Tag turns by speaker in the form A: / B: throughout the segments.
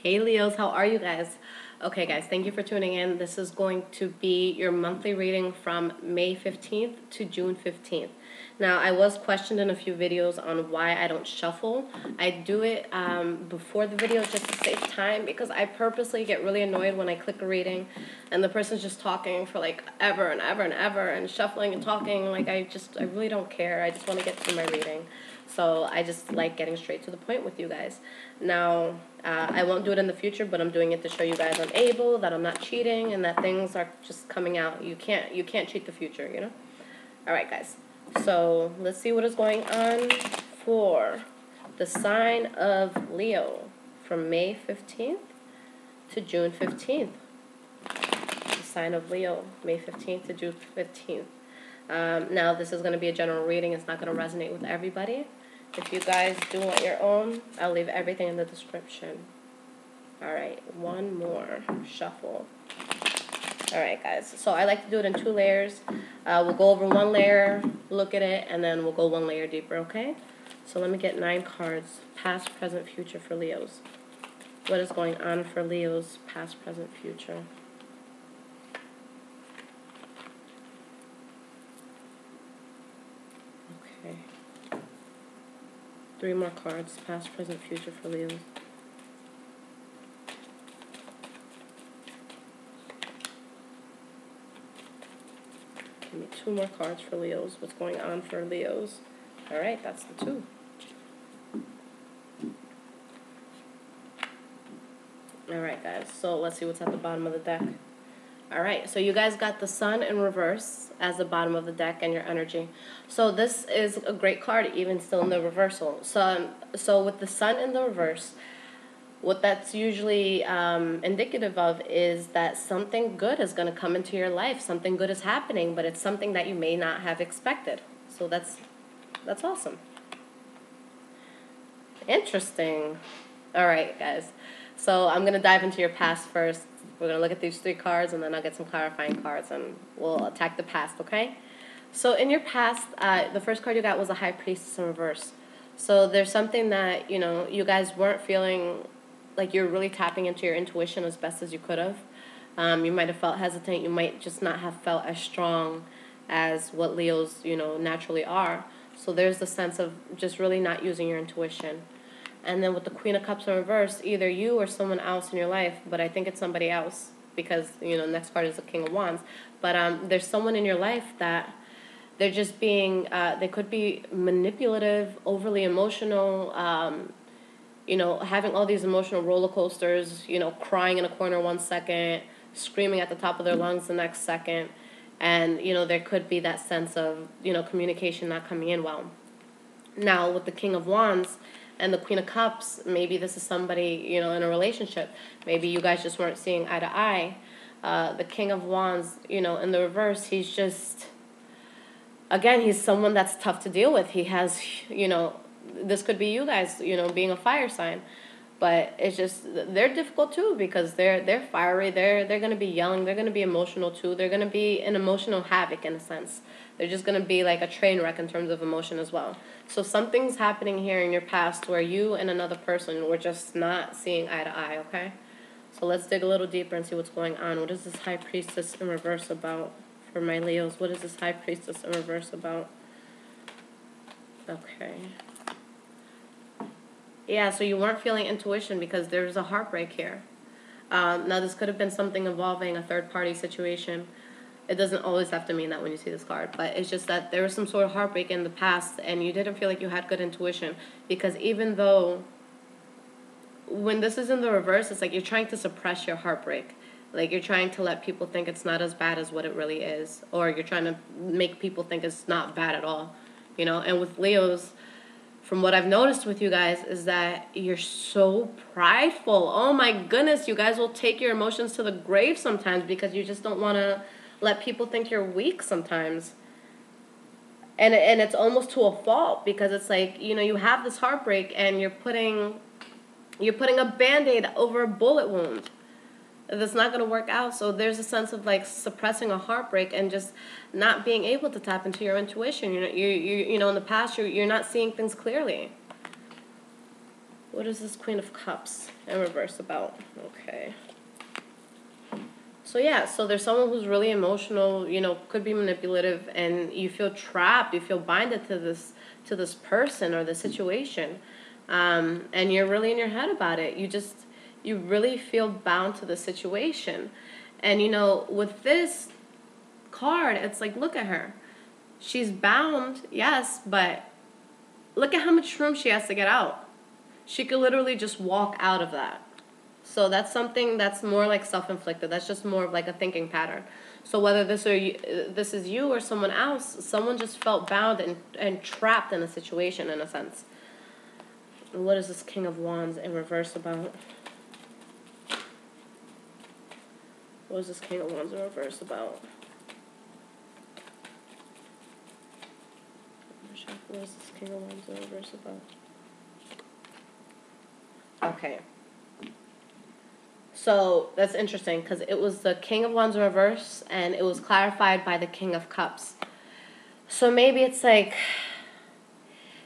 A: Hey Leos, how are you guys? Okay guys, thank you for tuning in. This is going to be your monthly reading from May 15th to June 15th. Now, I was questioned in a few videos on why I don't shuffle. I do it before the video just to save time because I purposely get really annoyed when I click a reading and the person's just talking for like ever and ever and ever and shuffling and talking. Like I really don't care. I just want to get through my reading. So I just like getting straight to the point with you guys. Now, I won't do it in the future, but I'm doing it to show you guys I'm able, that I'm not cheating, and that things are just coming out. You can't cheat the future, you know? All right, guys. So let's see what is going on for the sign of Leo from May 15th to June 15th. The sign of Leo, May 15th to June 15th. Now, this is going to be a general reading. It's not going to resonate with everybody. If you guys do want your own, I'll leave everything in the description. All right, one more shuffle. All right, guys. So I like to do it in 2 layers. We'll go over 1 layer, look at it, and then we'll go 1 layer deeper, okay? So let me get 9 cards, past, present, future for Leos. What is going on for Leos, past, present, future? Okay. 3 more cards, past, present, future for Leos. Give me 2 more cards for Leos. What's going on for Leos? All right, that's the 2. All right, guys. So let's see what's at the bottom of the deck. All right, so you guys got the Sun in reverse as the bottom of the deck and your energy. So this is a great card, even still in the reversal. So with the Sun in the reverse, what that's usually indicative of is that something good is going to come into your life. Something good is happening, but it's something that you may not have expected. So that's awesome. Interesting. All right, guys. So I'm going to dive into your past first. We're going to look at these 3 cards, and then I'll get some clarifying cards, and we'll attack the past, okay? So in your past, the first card you got was a High Priestess in reverse. So there's something that, you know, you guys weren't feeling like you're really tapping into your intuition as best as you could have. You might have felt hesitant. You might just not have felt as strong as what Leos, you know, naturally are. So there's the sense of just really not using your intuition. And then with the Queen of Cups in reverse, either you or someone else in your life, but I think it's somebody else because, you know, next card is the King of Wands. But there's someone in your life that they're just being, they could be manipulative, overly emotional, you know, having all these emotional roller coasters, you know, crying in a corner 1 second, screaming at the top of their lungs the next second. And, you know, there could be that sense of, you know, communication not coming in well. Now, with the King of Wands and the Queen of Cups, maybe this is somebody, you know, in a relationship. Maybe you guys just weren't seeing eye to eye. The King of Wands, you know, in the reverse, he's just, again, he's someone that's tough to deal with. He has, you know, this could be you guys, you know, being a fire sign. But it's just, they're difficult too because they're fiery. They're going to be young. They're going to be emotional too. They're going to be an emotional havoc in a sense. They're just going to be like a train wreck in terms of emotion as well. So something's happening here in your past where you and another person were just not seeing eye to eye, okay? So let's dig a little deeper and see what's going on. What is this High Priestess in reverse about for my Leos? What is this High Priestess in reverse about? Okay. Yeah, so you weren't feeling intuition because there's a heartbreak here. Now, this could have been something involving a third-party situation. It doesn't always have to mean that when you see this card, but it's just that there was some sort of heartbreak in the past, and you didn't feel like you had good intuition because even though when this is in the reverse, it's like you're trying to suppress your heartbreak. Like you're trying to let people think it's not as bad as what it really is, or you're trying to make people think it's not bad at all, you know? And with Leos, from what I've noticed with you guys is that you're so prideful. Oh my goodness, you guys will take your emotions to the grave sometimes because you just don't want to let people think you're weak sometimes. And it's almost to a fault because it's like, you know, you have this heartbreak and you're putting a Band-Aid over a bullet wound. That's not going to work out. So there's a sense of like suppressing a heartbreak and just not being able to tap into your intuition. You know, in the past you're not seeing things clearly. What is this Queen of Cups in reverse about? Okay. So yeah, so there's someone who's really emotional, you know, could be manipulative, and you feel trapped, you feel binded to this person or the situation. And you're really in your head about it. You really feel bound to the situation. And you know, with this card, it's like, look at her. She's bound, yes, but look at how much room she has to get out. She could literally just walk out of that. So that's something that's more like self-inflicted. That's just more of like a thinking pattern. So whether this is you or someone else, someone just felt bound and trapped in a situation, in a sense. What is this King of Wands in reverse about? What is this King of Wands in reverse about? What is this King of Wands in reverse about? Okay. So that's interesting because it was the King of Wands in reverse and it was clarified by the King of Cups. So maybe it's like,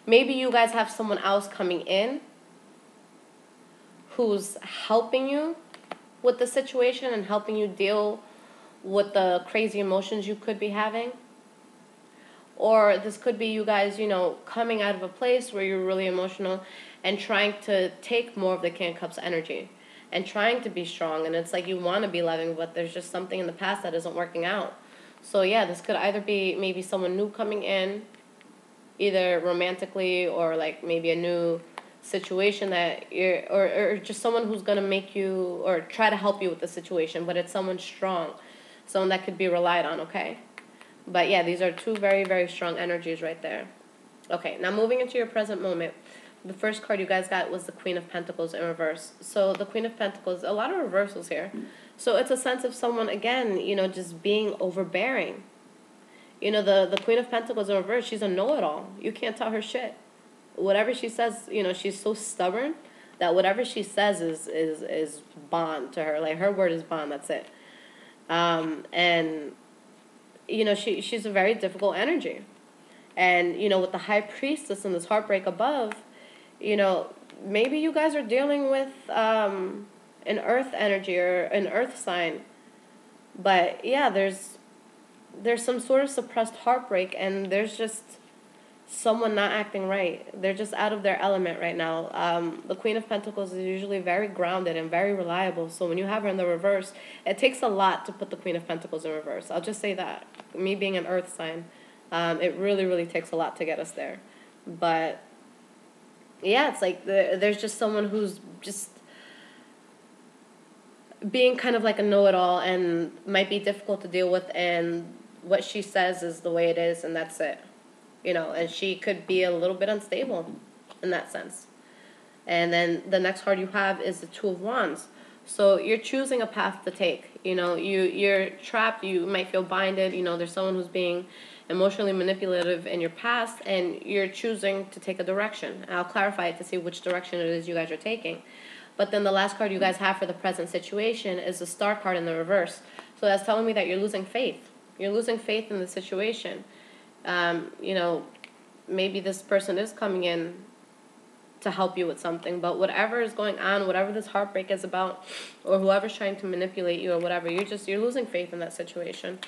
A: maybe you guys have someone else coming in who's helping you with the situation and helping you deal with the crazy emotions you could be having. Or this could be you guys, you know, coming out of a place where you're really emotional and trying to take more of the King of Cups energy and trying to be strong. And it's like you want to be loving, but there's just something in the past that isn't working out. So yeah, this could either be maybe someone new coming in, either romantically or like maybe a new situation that you're, or just someone who's going to make you or try to help you with the situation, but it's someone strong, someone that could be relied on, okay? But yeah, these are two very, very strong energies right there. Okay, now moving into your present moment. The first card you guys got was the Queen of Pentacles in reverse. So the Queen of Pentacles, a lot of reversals here. So it's a sense of someone, again, you know, just being overbearing. You know, the Queen of Pentacles in reverse, she's a know-it-all. You can't tell her shit. Whatever she says, you know, she's so stubborn that whatever she says is bond to her. Like, her word is bond, that's it. And, you know, she's a very difficult energy. And, you know, with the High Priestess and this heartbreak above, you know, maybe you guys are dealing with an earth energy or an earth sign. But, yeah, there's some sort of suppressed heartbreak, and there's just someone not acting right. They're just out of their element right now. The Queen of Pentacles is usually very grounded and very reliable. So when you have her in the reverse, it takes a lot to put the Queen of Pentacles in reverse. I'll just say that. Me being an earth sign, it really, really takes a lot to get us there. But yeah, it's like there's just someone who's just being kind of like a know-it-all and might be difficult to deal with, and what she says is the way it is, and that's it. You know, and she could be a little bit unstable in that sense. And then the next card you have is the Two of Wands. So you're choosing a path to take. You know, you're trapped. You might feel binded. You know, there's someone who's being emotionally manipulative in your past, and you're choosing to take a direction. And I'll clarify it to see which direction it is you guys are taking. But then the last card you guys have for the present situation is the Star card in the reverse. So that's telling me that you're losing faith. You're losing faith in the situation. You know, maybe this person is coming in to help you with something, but whatever is going on, whatever this heartbreak is about, or whoever's trying to manipulate you or whatever, you're losing faith in that situation.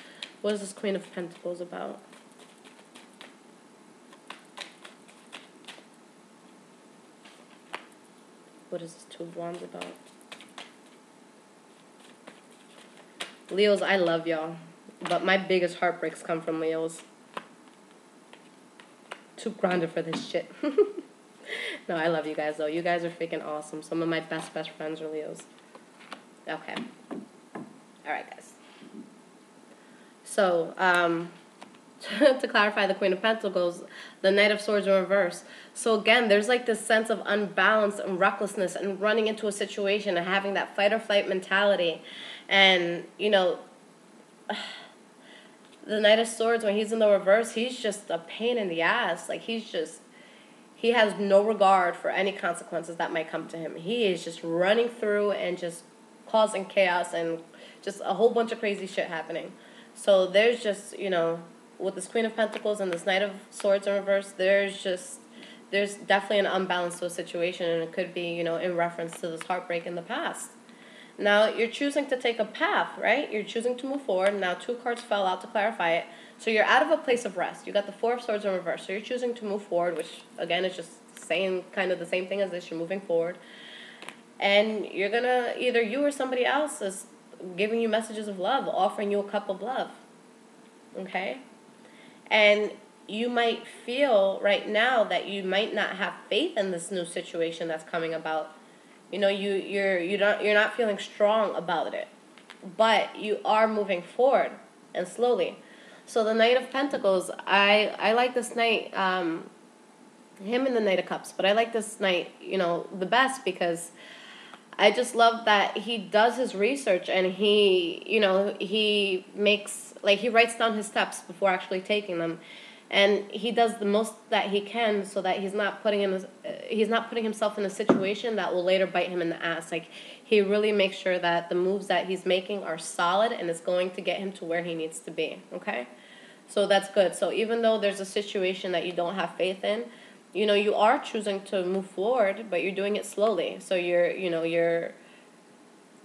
A: What is this Queen of Pentacles about? What is this Two of Wands about? Leos, I love y'all, but my biggest heartbreaks come from Leos. Too grounded for this shit. No, I love you guys, though. You guys are freaking awesome. Some of my best friends are Leos. Okay. Alright, guys. So, to clarify the Queen of Pentacles, the Knight of Swords in reverse. So again, there's like this sense of unbalance and recklessness and running into a situation and having that fight or flight mentality. And, you know, the Knight of Swords, when he's in the reverse, he's just a pain in the ass. Like, he has no regard for any consequences that might come to him. He is just running through and just causing chaos and just a whole bunch of crazy shit happening. So there's just, you know, with this Queen of Pentacles and this Knight of Swords in reverse, there's just there's definitely an unbalance to a situation, and it could be, you know, in reference to this heartbreak in the past. Now, you're choosing to take a path, right? You're choosing to move forward. Now, 2 cards fell out to clarify it. So you're out of a place of rest. You got the 4 of Swords in reverse. So you're choosing to move forward, which, again, is just saying kind of the same thing as this. You're moving forward. And you're going to, either you or somebody else is giving you messages of love, offering you a cup of love. Okay? And you might feel right now that you might not have faith in this new situation that's coming about. You know, you're not feeling strong about it, but you are moving forward and slowly. So the Knight of Pentacles, I like this Knight, him and the Knight of Cups, but I like this Knight, you know, the best because I just love that he does his research and he, you know, he makes, like, he writes down his steps before actually taking them. And he does the most that he can so that he's not putting himself in a situation that will later bite him in the ass. Like, he really makes sure that the moves that he's making are solid and it's going to get him to where he needs to be, okay? So that's good. So even though there's a situation that you don't have faith in, you know, you are choosing to move forward, but you're doing it slowly. So you're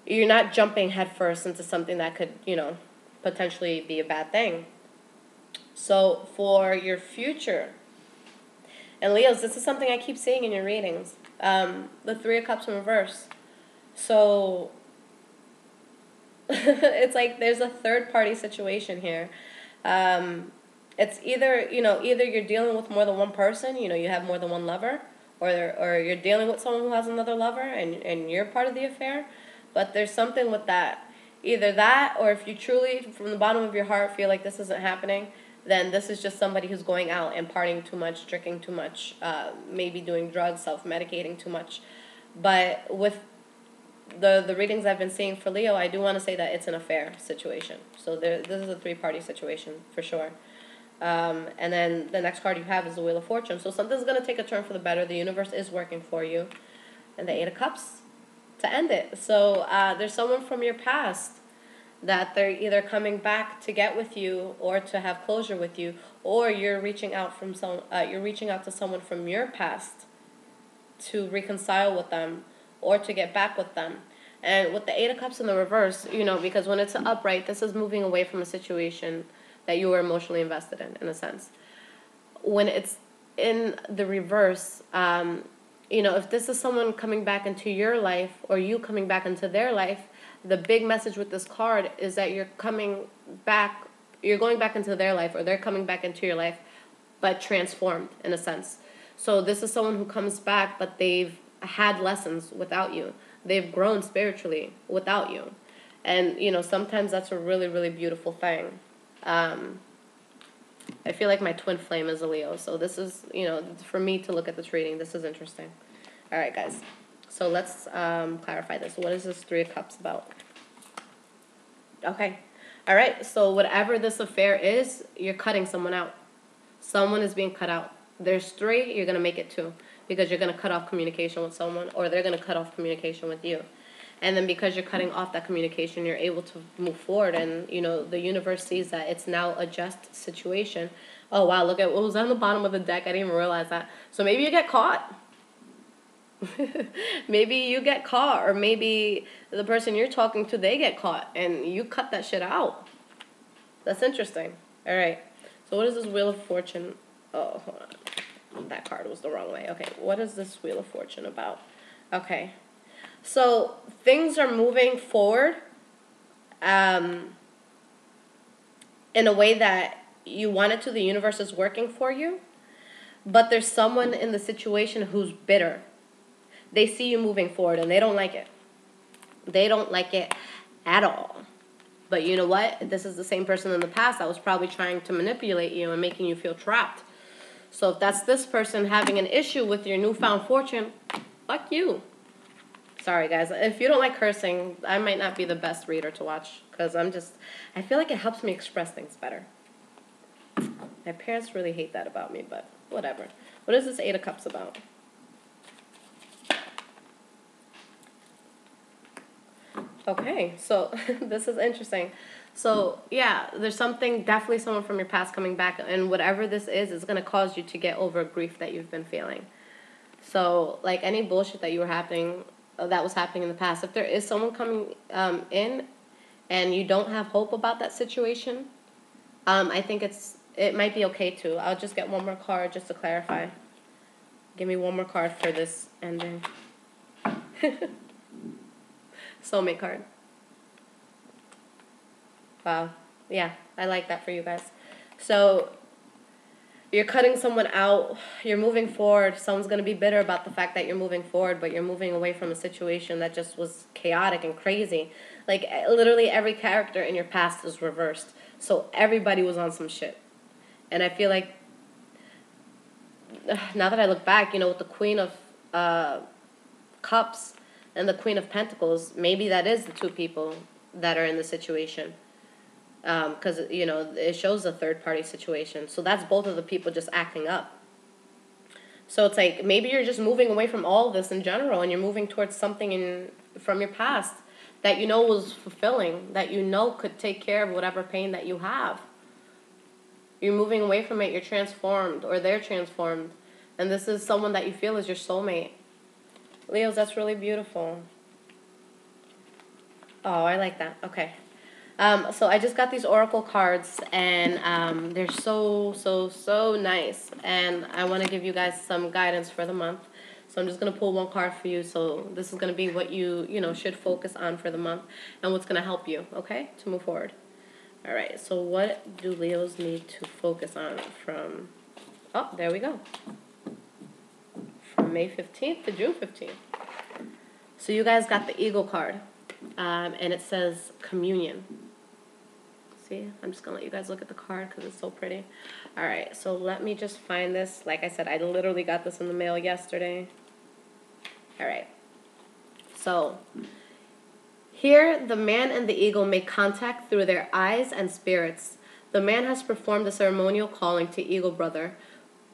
A: not jumping headfirst into something that could, you know, potentially be a bad thing. So for your future, and Leos, this is something I keep seeing in your readings, the 3 of Cups in reverse. So it's like there's a third-party situation here. It's either you're dealing with more than one person, you know, you have more than one lover, or you're dealing with someone who has another lover and you're part of the affair. But there's something with that. Either that, or if you truly, from the bottom of your heart, feel like this isn't happening, then this is just somebody who's going out and partying too much, drinking too much, maybe doing drugs, self-medicating too much. But with the readings I've been seeing for Leo, I do want to say that it's an affair situation. So this is a 3-party situation for sure. And then the next card you have is the Wheel of Fortune. So something's going to take a turn for the better. The universe is working for you. And the 8 of Cups to end it. So there's someone from your past that they're either coming back to get with you or to have closure with you, or you're reaching out to someone from your past to reconcile with them or to get back with them. And with the 8 of Cups in the reverse, you know, because when it's upright, this is moving away from a situation that you were emotionally invested in a sense. When it's in the reverse, you know, if this is someone coming back into your life or you coming back into their life, the big message with this card is that you're going back into their life, or they're coming back into your life, but transformed in a sense. So this is someone who comes back, but they've had lessons without you. They've grown spiritually without you. And, you know, sometimes that's a really, really beautiful thing. I feel like my twin flame is a Leo. So this is, you know, for me to look at this reading, this is interesting. All right, guys. So let's clarify this. What is this 3 of Cups about? Okay. All right. So whatever this affair is, you're cutting someone out. Someone is being cut out. There's 3. You're going to make it 2 because you're going to cut off communication with someone, or they're going to cut off communication with you. And then because you're cutting off that communication, you're able to move forward. And, you know, the universe sees that it's now a just situation. Oh, wow. Look at what was on the bottom of the deck. I didn't even realize that. So maybe you get caught. Maybe you get caught, or maybe the person you're talking to, they get caught, and you cut that shit out. That's interesting. All right. So what is this Wheel of Fortune? Oh, hold on. That card was the wrong way. Okay. What is this Wheel of Fortune about? Okay. So things are moving forward in a way that you want it to. The universe is working for you. But there's someone in the situation who's bitter. They see you moving forward and they don't like it. They don't like it at all. But you know what? This is the same person in the past that was probably trying to manipulate you and making you feel trapped. So if that's this person having an issue with your newfound fortune, fuck you. Sorry, guys. If you don't like cursing, I might not be the best reader to watch because I feel like it helps me express things better. My parents really hate that about me, but whatever. What is this 8 of Cups about? Okay, so this is interesting. So yeah, there's something, definitely someone from your past coming back, and whatever this is going to cause you to get over grief that you've been feeling. So like any bullshit that you were that was happening in the past, if there is someone coming in, and you don't have hope about that situation, I think it might be okay too. I'll just get one more card just to clarify. Give me one more card for this ending. Soulmate card. Wow. Yeah, I like that for you guys. So you're cutting someone out. You're moving forward. Someone's going to be bitter about the fact that you're moving forward, but you're moving away from a situation that just was chaotic and crazy. Like, literally every character in your past is reversed. So everybody was on some shit. And I feel like, now that I look back, with the Queen of Cups and the Queen of Pentacles, maybe that is the two people that are in the situation. Because, it shows a third-party situation. So that's both of the people just acting up. So it's like, maybe you're just moving away from all of this in general, and you're moving towards something from your past that was fulfilling, that could take care of whatever pain that you have. You're moving away from it, you're transformed, or they're transformed. And this is someone that you feel is your soulmate. Leos, that's really beautiful. Oh, I like that. Okay. So I just got these oracle cards, and they're so nice. And I want to give you guys some guidance for the month. So I'm just going to pull one card for you. So this is going to be what you should focus on for the month, and what's going to help you, okay, to move forward. All right, so what do Leos need to focus on from, oh, there we go, from May 15th to June 15th. So you guys got the Eagle card, and it says communion. See, I'm just going to let you guys look at the card because it's so pretty. All right, so let me just find this. Like I said, I literally got this in the mail yesterday. All right, so here, the man and the eagle make contact through their eyes and spirits. The man has performed a ceremonial calling to Eagle Brother,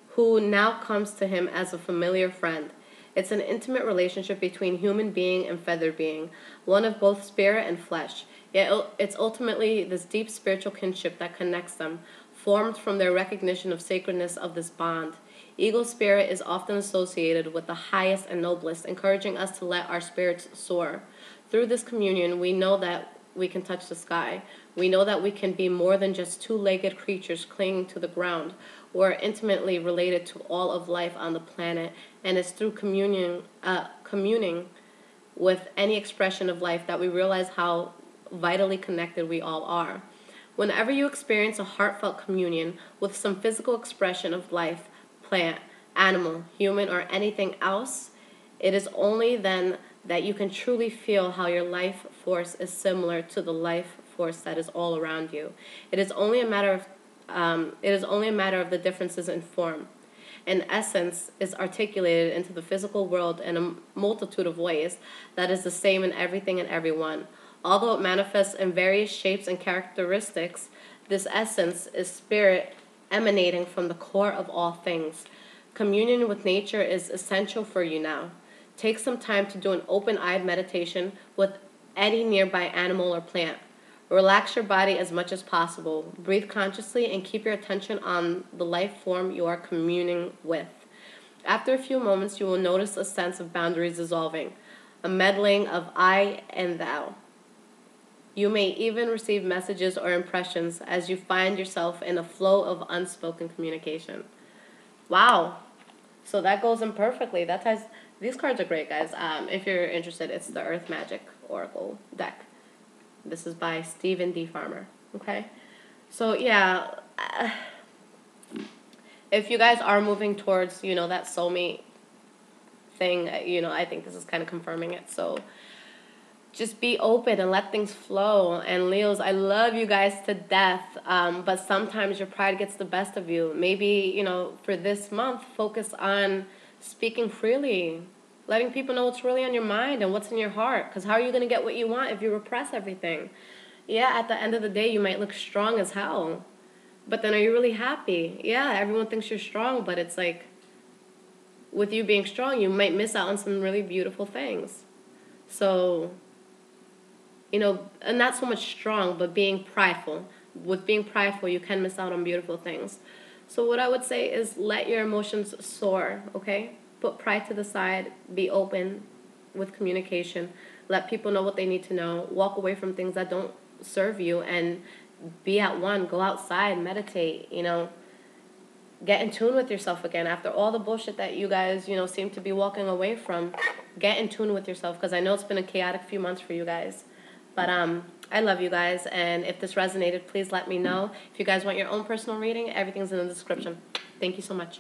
A: who now comes to him as a familiar friend. It's an intimate relationship between human being and feather being, one of both spirit and flesh. Yet it's ultimately this deep spiritual kinship that connects them, formed from their recognition of sacredness of this bond. Eagle spirit is often associated with the highest and noblest, encouraging us to let our spirits soar. Through this communion, we know that we can touch the sky. We know that we can be more than just two-legged creatures clinging to the ground. We're intimately related to all of life on the planet, and it's through communing with any expression of life that we realize how vitally connected we all are. Whenever you experience a heartfelt communion with some physical expression of life, plant, animal, human, or anything else, it is only then that you can truly feel how your life force is similar to the life force that is all around you. It is only a matter of the differences in form. And essence is articulated into the physical world in a multitude of ways that is the same in everything and everyone. Although it manifests in various shapes and characteristics, this essence is spirit emanating from the core of all things. Communion with nature is essential for you now. Take some time to do an open-eyed meditation with any nearby animal or plant. Relax your body as much as possible. Breathe consciously and keep your attention on the life form you are communing with. After a few moments, you will notice a sense of boundaries dissolving, a meddling of I and thou. You may even receive messages or impressions as you find yourself in a flow of unspoken communication. Wow. So that goes in perfectly. That ties. These cards are great, guys. If you're interested, it's the Earth Magic Oracle deck. This is by Stephen D. Farmer. Okay? So, yeah. If you guys are moving towards, that soulmate thing, I think this is kind of confirming it. So, just be open and let things flow. And Leos, I love you guys to death, but sometimes your pride gets the best of you. Maybe, for this month, focus on speaking freely, letting people know what's really on your mind and what's in your heart. Because how are you going to get what you want if you repress everything? Yeah, at the end of the day, you might look strong as hell. But then are you really happy? Yeah, everyone thinks you're strong, but it's like, with you being strong, you might miss out on some really beautiful things. So you know, and not so much strong, but being prideful. With being prideful, you can miss out on beautiful things. So what I would say is let your emotions soar, okay? Put pride to the side, be open with communication. Let people know what they need to know. Walk away from things that don't serve you and be at one. Go outside, meditate, you know. Get in tune with yourself again. After all the bullshit that you guys, you know, seem to be walking away from, get in tune with yourself, because I know it's been a chaotic few months for you guys. But I love you guys, and if this resonated, please let me know. If you guys want your own personal reading, everything's in the description. Thank you so much.